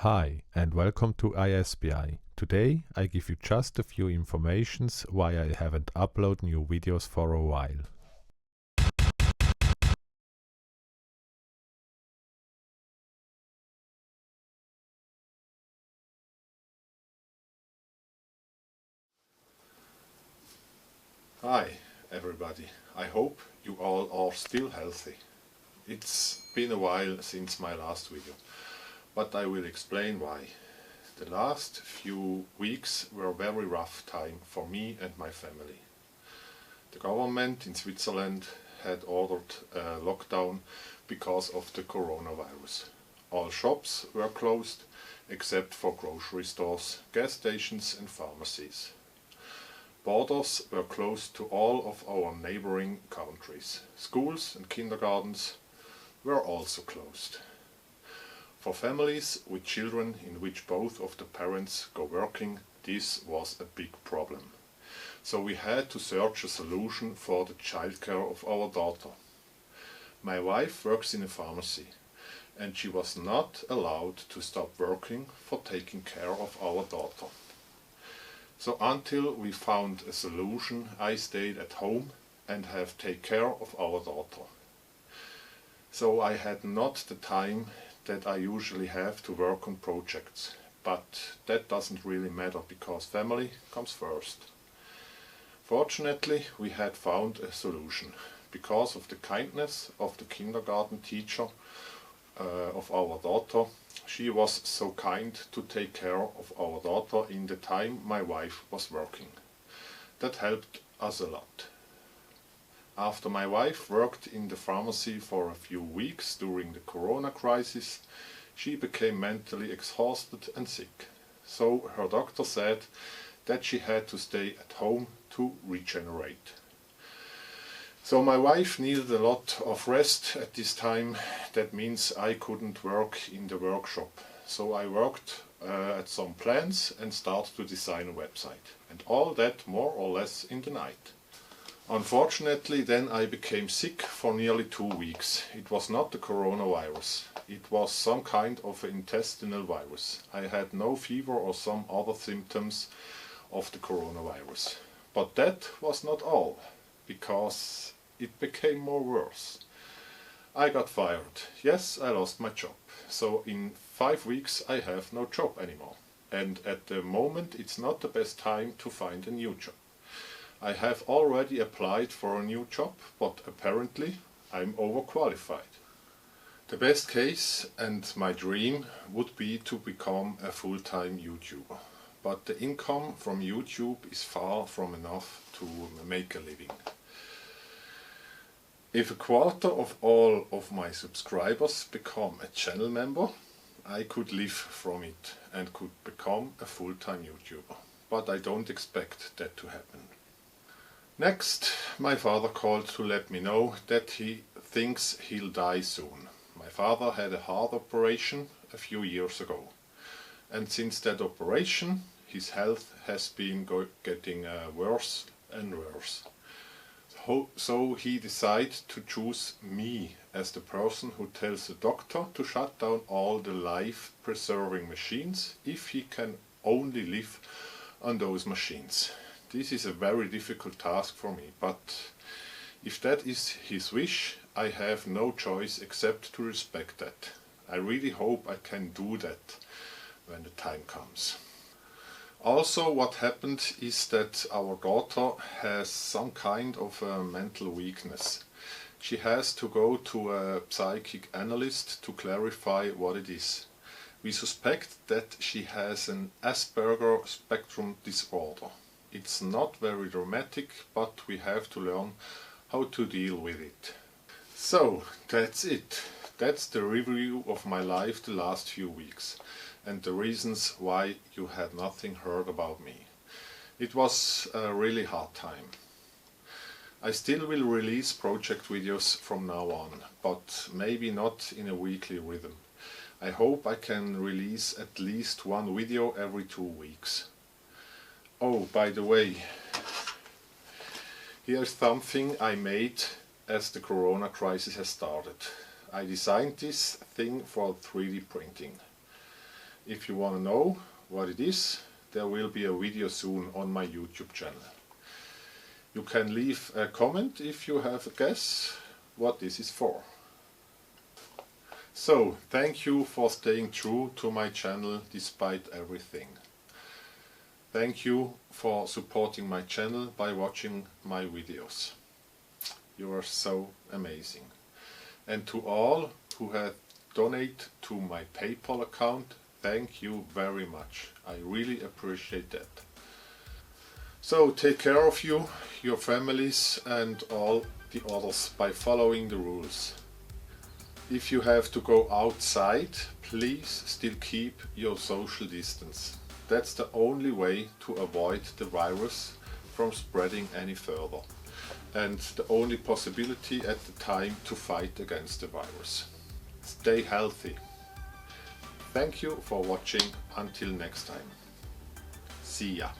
Hi and welcome to ISBI. Today I give you just a few informations why I haven't uploaded new videos for a while. Hi everybody, I hope you all are still healthy. It's been a while since my last video, but I will explain why. The last few weeks were a very rough time for me and my family. The government in Switzerland had ordered a lockdown because of the coronavirus. All shops were closed except for grocery stores, gas stations and pharmacies. Borders were closed to all of our neighboring countries. Schools and kindergartens were also closed. For families with children in which both of the parents go working, this was a big problem. So we had to search a solution for the childcare of our daughter. My wife works in a pharmacy, and she was not allowed to stop working for taking care of our daughter. So until we found a solution, I stayed at home and have taken care of our daughter. So I had not the time that I usually have to work on projects, but that doesn't really matter because family comes first. Fortunately, we had found a solution because of the kindness of the kindergarten teacher of our daughter. She was so kind to take care of our daughter in the time my wife was working. That helped us a lot. After my wife worked in the pharmacy for a few weeks during the corona crisis, she became mentally exhausted and sick. So her doctor said that she had to stay at home to regenerate. So my wife needed a lot of rest at this time. That means I couldn't work in the workshop. So I worked at some plans and started to design a website. And all that more or less in the night. Unfortunately, then I became sick for nearly 2 weeks. It was not the coronavirus. It was some kind of an intestinal virus. I had no fever or some other symptoms of the coronavirus. But that was not all, because it became more worse. I got fired. Yes, I lost my job. So in 5 weeks I have no job anymore. And at the moment it's not the best time to find a new job. I have already applied for a new job, but apparently I'm overqualified. The best case and my dream would be to become a full-time YouTuber. But the income from YouTube is far from enough to make a living. If a quarter of all of my subscribers become a channel member, I could live from it and could become a full-time YouTuber. But I don't expect that to happen. Next, my father called to let me know that he thinks he'll die soon. My father had a heart operation a few years ago. And since that operation, his health has been getting worse and worse. So he decided to choose me as the person who tells the doctor to shut down all the life-preserving machines if he can only live on those machines. This is a very difficult task for me, but if that is his wish, I have no choice except to respect that. I really hope I can do that when the time comes. Also, what happened is that our daughter has some kind of a mental weakness. She has to go to a psychic analyst to clarify what it is. We suspect that she has an Asperger spectrum disorder. It's not very dramatic, but we have to learn how to deal with it. So, that's it. That's the review of my life the last few weeks, and the reasons why you had nothing heard about me. It was a really hard time. I still will release project videos from now on, but maybe not in a weekly rhythm. I hope I can release at least one video every 2 weeks. Oh, by the way, here's something I made as the corona crisis has started. I designed this thing for 3D printing. If you want to know what it is, there will be a video soon on my YouTube channel. You can leave a comment if you have a guess what this is for. So, thank you for staying true to my channel despite everything. Thank you for supporting my channel by watching my videos. You are so amazing. And to all who have donated to my PayPal account, thank you very much. I really appreciate that. So take care of you, your families and all the others by following the rules. If you have to go outside, please still keep your social distance. That's the only way to avoid the virus from spreading any further, and the only possibility at the time to fight against the virus. Stay healthy. Thank you for watching. Until next time. See ya.